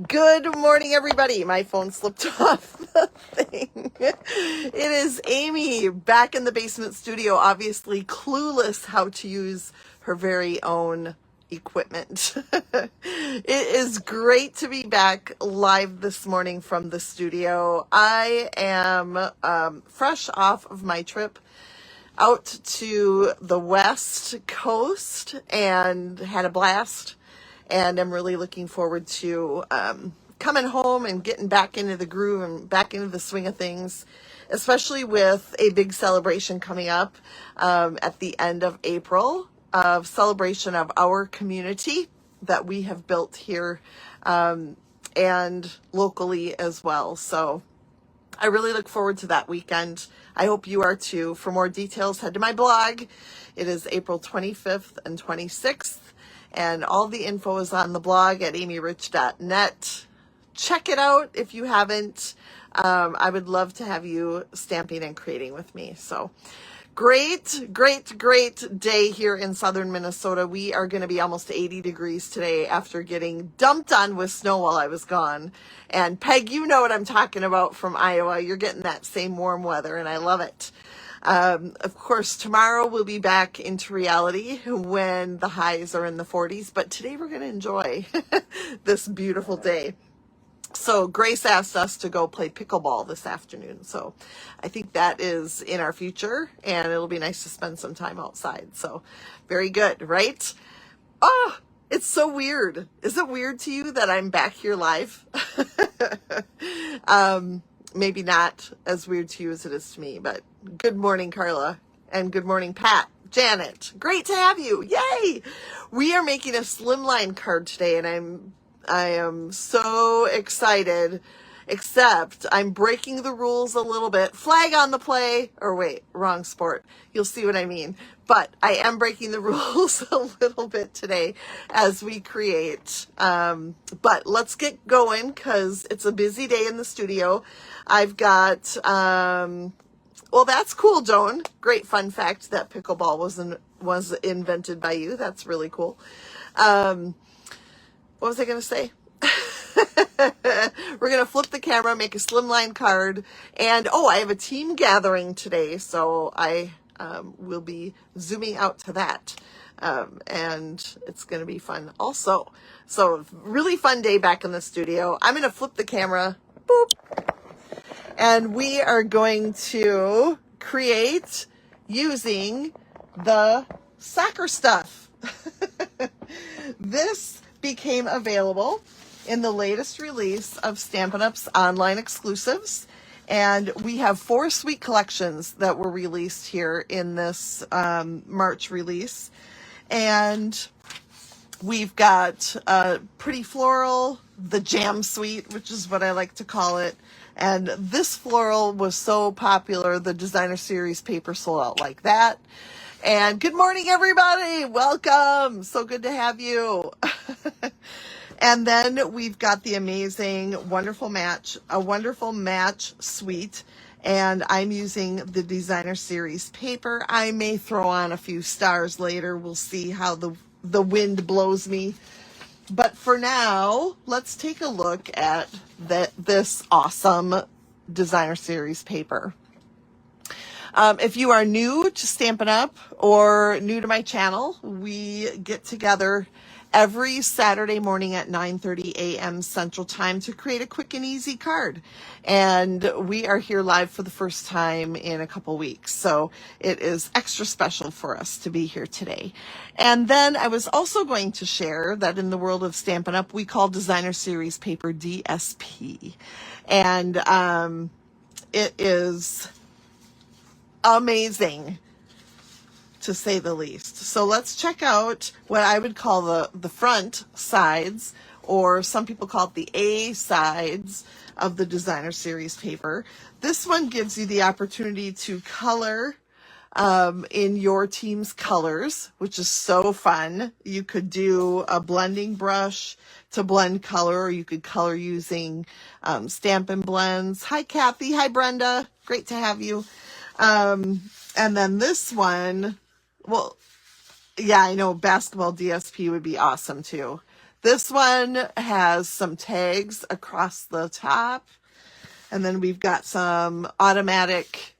Good morning, everybody. My phone slipped off the thing. It is Amy back in the basement studio, obviously clueless how to use her very own equipment. It is great to be back live this morning from the studio. I am fresh off of my trip out to the West Coast and had a blast. And I'm really looking forward to coming home and getting back into the groove and back into the swing of things, especially with a big celebration coming up at the end of April, of celebration of our community that we have built here and locally as well. So I really look forward to that weekend. I hope you are too. For more details, head to my blog. It is April 25th and 26th. And all the info is on the blog at amyrich.net. Check it out if you haven't. I would love to have you stamping and creating with me. So great day here in southern Minnesota. We are going to be almost 80 degrees today after getting dumped on with snow while I was gone. And Peg, you know what I'm talking about from Iowa. You're getting that same warm weather, and I love it. Of course, tomorrow we'll be back into reality when the highs are in the 40s, but today we're going to enjoy this beautiful day. So Grace asked us to go play pickleball this afternoon. So I think that is in our future, and it'll be nice to spend some time outside. So very good, right? Oh, it's so weird. Is it weird to you that I'm back here live? Maybe not as weird to you as it is to me, but good morning, Carla, and good morning, Pat, Janet. Great to have you. Yay! We are making a slimline card today, and I am so excited, except I'm breaking the rules a little bit. Flag on the play, or wait, wrong sport. You'll see what I mean. But I am breaking the rules a little bit today as we create. But let's get going because it's a busy day in the studio. I've got, well, that's cool, Joan. Great fun fact that pickleball was invented by you. That's really cool. What was I going to say? We're going to flip the camera, make a slimline card. And, I have a team gathering today, so I will be zooming out to that. And it's going to be fun also. So really fun day back in the studio. I'm going to flip the camera. Boop. And we are going to create using the soccer stuff. This became available in the latest release of Stampin' Up's online exclusives. And we have 4 sweet collections that were released here in this March release. And we've got Pretty Floral, the Jam Suite, which is what I like to call it. And this floral was so popular, the designer series paper sold out like that. And good morning, everybody. Welcome. So good to have you. And then we've got the amazing, wonderful match suite. And I'm using the designer series paper. I may throw on a few stars later. We'll see how the wind blows me. But for now, let's take a look at this awesome designer series paper. If you are new to Stampin' Up or new to my channel, we get together every Saturday morning at 9:30 a.m. Central Time to create a quick and easy card. And we are here live for the first time in a couple weeks. So it is extra special for us to be here today. And then I was also going to share that in the world of Stampin' Up, we call designer series paper DSP. And it is amazing, to say the least. So let's check out what I would call the front sides, or some people call it the A sides of the designer series paper. This one gives you the opportunity to color in your team's colors, which is so fun. You could do a blending brush to blend color, or you could color using Stampin' Blends. Hi, Kathy. Hi, Brenda. Great to have you. And then this one, well, yeah, I know basketball DSP would be awesome too. This one has some tags across the top. And then we've got some automatic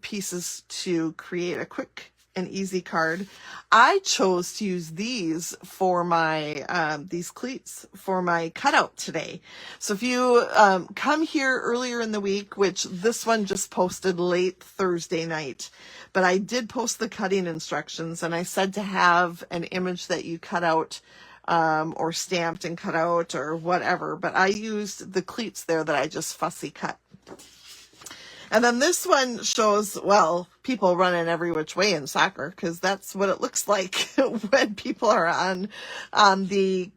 pieces to create a quick and easy card. I chose to use these for my, these cleats for my cutout today. So if you come here earlier in the week, which this one just posted late Thursday night, but I did post the cutting instructions, and I said to have an image that you cut out or stamped and cut out or whatever, but I used the cleats there that I just fussy cut. And then this one shows, well, people running every which way in soccer, because that's what it looks like when people are on the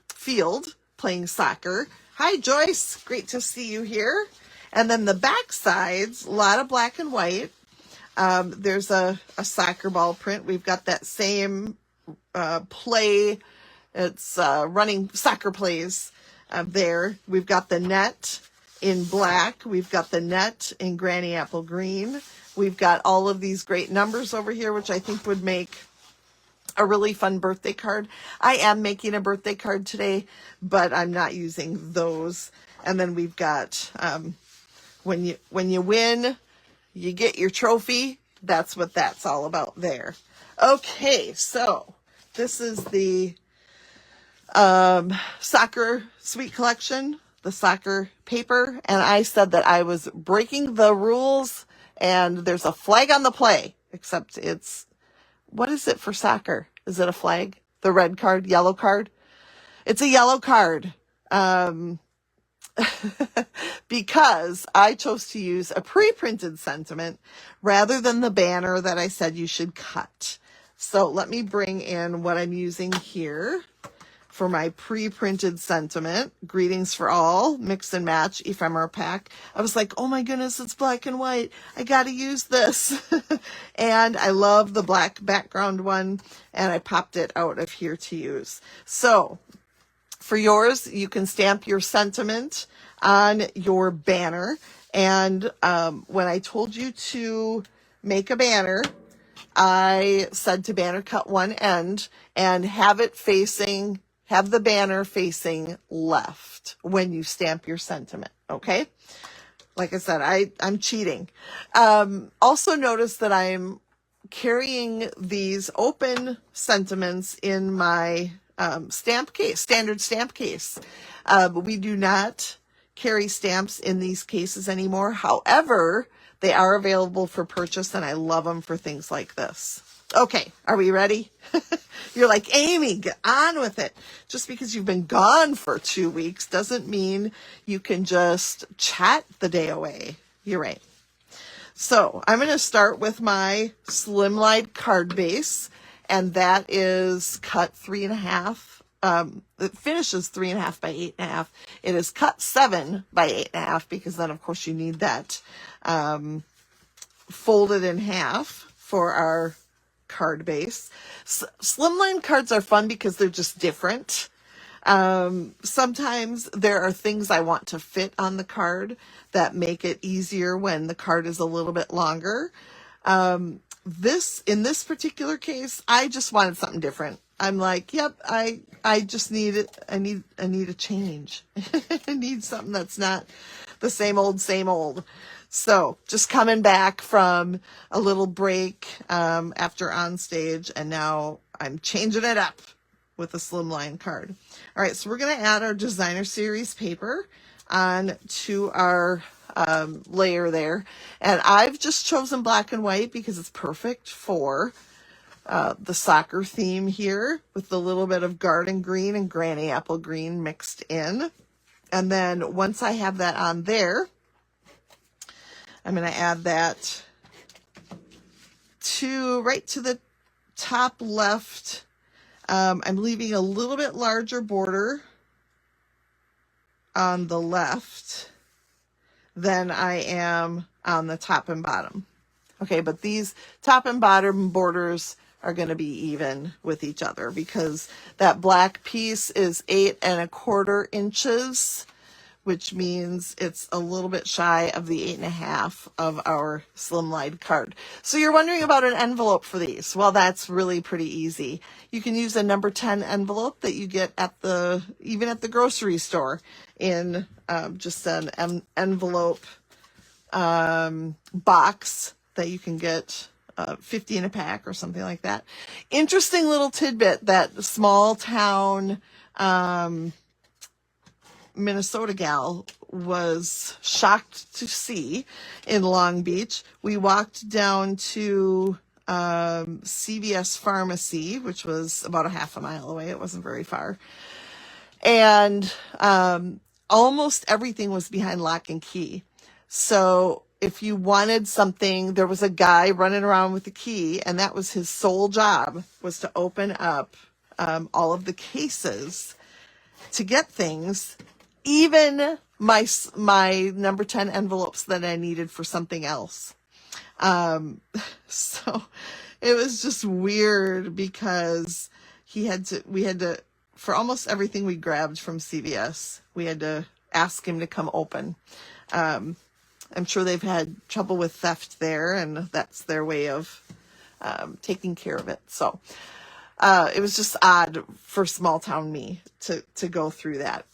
field playing soccer. Hi, Joyce. Great to see you here. And then the back sides, a lot of black and white. There's a soccer ball print. We've got that same play. It's running soccer plays there. We've got the net in black. We've got the net in granny apple green. We've got all of these great numbers over here, which I think would make a really fun birthday card. I am making a birthday card today, but I'm not using those. And then we've got when you win, you get your trophy. That's what that's all about there. Okay, so this is the soccer sweet collection, the soccer paper, and I said that I was breaking the rules, and there's a flag on the play, except it's, what is it for soccer? Is it a flag? The red card, yellow card? It's a yellow card. Because I chose to use a pre-printed sentiment rather than the banner that I said you should cut. So let me bring in what I'm using here for my pre-printed sentiment. Greetings for all, mix and match ephemera pack. I was like, oh my goodness, it's black and white. I got to use this. And I love the black background one, and I popped it out of here to use. So for yours, you can stamp your sentiment on your banner. And when I told you to make a banner, I said to banner cut one end and have the banner facing left when you stamp your sentiment. Okay. Like I said, I'm cheating. Also notice that I'm carrying these open sentiments in my stamp case, standard stamp case. We do not carry stamps in these cases anymore. However, they are available for purchase, and I love them for things like this. Okay, are we ready? You're like, Amy, get on with it. Just because you've been gone for 2 weeks doesn't mean you can just chat the day away. You're right. So I'm going to start with my Slimline card base, and that is cut 3.5. It finishes 3.5 by 8.5. It is cut 7 by 8.5 because then, of course, you need that folded in half for our card base. Slimline cards are fun because they're just different. Sometimes there are things I want to fit on the card that make it easier when the card is a little bit longer. In this particular case, I just wanted something different. I'm like, yep, I just need it. I need a change. I need something that's not the same old. So just coming back from a little break after on stage, and now I'm changing it up with a Slimline card. All right, so we're going to add our designer series paper on to our layer there. And I've just chosen black and white because it's perfect for the soccer theme here with a little bit of garden green and granny apple green mixed in. And then once I have that on there, I'm going to add that right to the top left. I'm leaving a little bit larger border on the left than I am on the top and bottom. Okay, but these top and bottom borders are going to be even with each other because that black piece is 8 1/4 inches, which means it's a little bit shy of the 8.5 of our slimline card. So you're wondering about an envelope for these. Well, that's really pretty easy. You can use a number 10 envelope that you get at even at the grocery store in just an envelope box that you can get 50 in a pack or something like that. Interesting little tidbit that small town Minnesota gal was shocked to see in Long Beach. We walked down to CVS Pharmacy, which was about a half a mile away. It wasn't very far. And almost everything was behind lock and key. So if you wanted something, there was a guy running around with the key, and that was his sole job, was to open up all of the cases to get things, even my number 10 envelopes that I needed for something else. So it was just weird because we had to, for almost everything we grabbed from CVS, we had to ask him to come open. I'm sure they've had trouble with theft there, and that's their way of taking care of it. So it was just odd for small town me to go through that.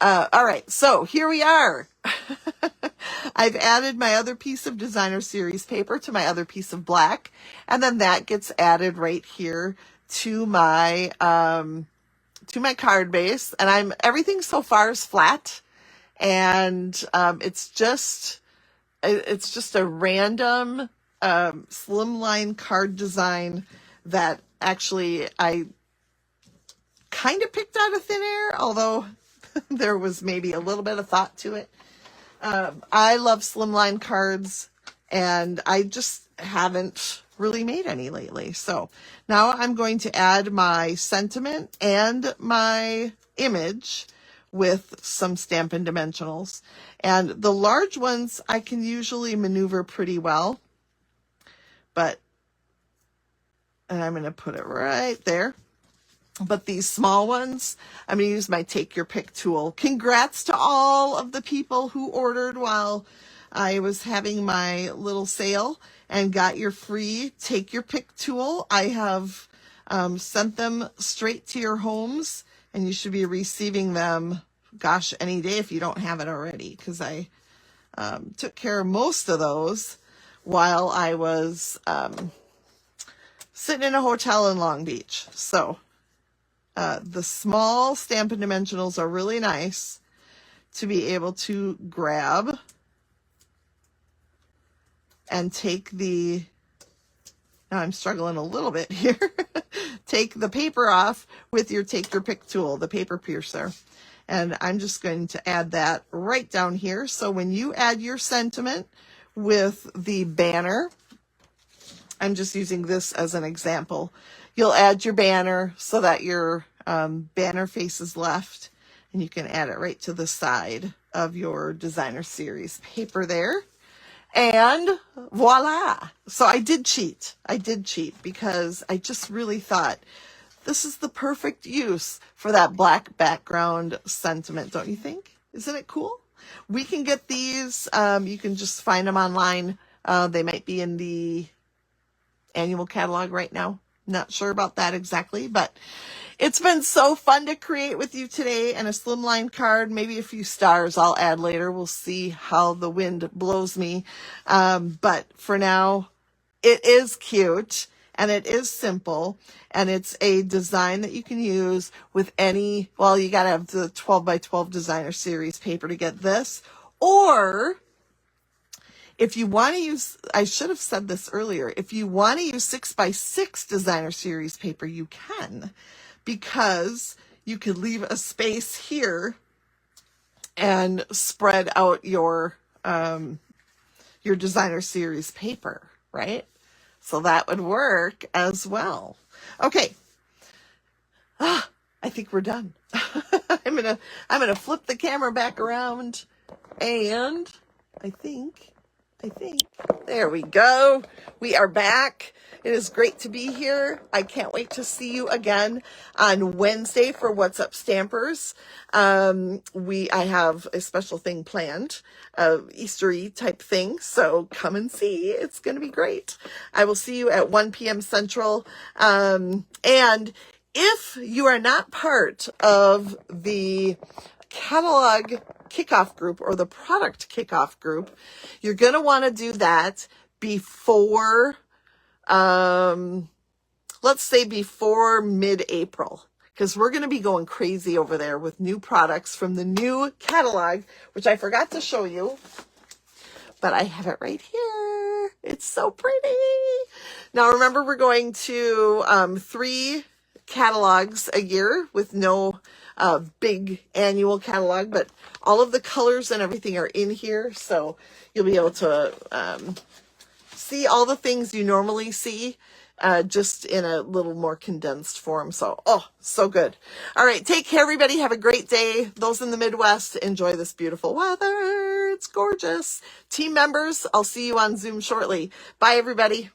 All right, so here we are. I've added my other piece of designer series paper to my other piece of black, and then that gets added right here to my card base. And everything so far is flat, and it's just a random slimline card design that actually I kind of picked out of thin air, although there was maybe a little bit of thought to it. I love slimline cards, and I just haven't really made any lately. So now I'm going to add my sentiment and my image with some Stampin' Dimensionals. And the large ones I can usually maneuver pretty well. And I'm going to put it right there. But these small ones, I'm going to use my Take Your Pick tool. Congrats to all of the people who ordered while I was having my little sale and got your free Take Your Pick tool. I have sent them straight to your homes, and you should be receiving them, gosh, any day if you don't have it already, because I took care of most of those while I was sitting in a hotel in Long Beach. So the small Stampin' Dimensionals are really nice to be able to grab and take now I'm struggling a little bit here, take the paper off with your Take Your Pick tool, the paper piercer. And I'm just going to add that right down here. So when you add your sentiment with the banner, I'm just using this as an example. You'll add your banner so that your banner faces left, and you can add it right to the side of your designer series paper there. And voila. So I did cheat because I just really thought this is the perfect use for that black background sentiment, don't you think? Isn't it cool? We can get these. You can just find them online. They might be in the annual catalog right now. Not sure about that exactly, but it's been so fun to create with you today. And a slimline card, maybe a few stars I'll add later. We'll see how the wind blows me. But for now, it is cute and it is simple. And it's a design that you can use with any, well, you got to have the 12 by 12 designer series paper to get this. Or if you want to use, I should have said this earlier, if you want to use 6 by 6 designer series paper, you can, because you could leave a space here and spread out your designer series paper, right? So that would work as well. Okay. I think we're done. I'm gonna flip the camera back around, and I think I think. There we go. We are back. It is great to be here. I can't wait to see you again on Wednesday for What's Up Stampers. I have a special thing planned, Easter-y type thing. So come and see. It's going to be great. I will see you at 1 p.m. Central. And if you are not part of the catalog kickoff group or the product kickoff group, you're going to want to do that before, let's say before mid-April, because we're going to be going crazy over there with new products from the new catalog, which I forgot to show you, but I have it right here. It's so pretty. Now, remember, we're going to 3 catalogs a year with no big annual catalog, but all of the colors and everything are in here, so you'll be able to see all the things you normally see, just in a little more condensed form. So, oh, so good. All right, take care, everybody. Have a great day. Those in the Midwest, enjoy this beautiful weather. It's gorgeous. Team members, I'll see you on Zoom shortly. Bye, everybody.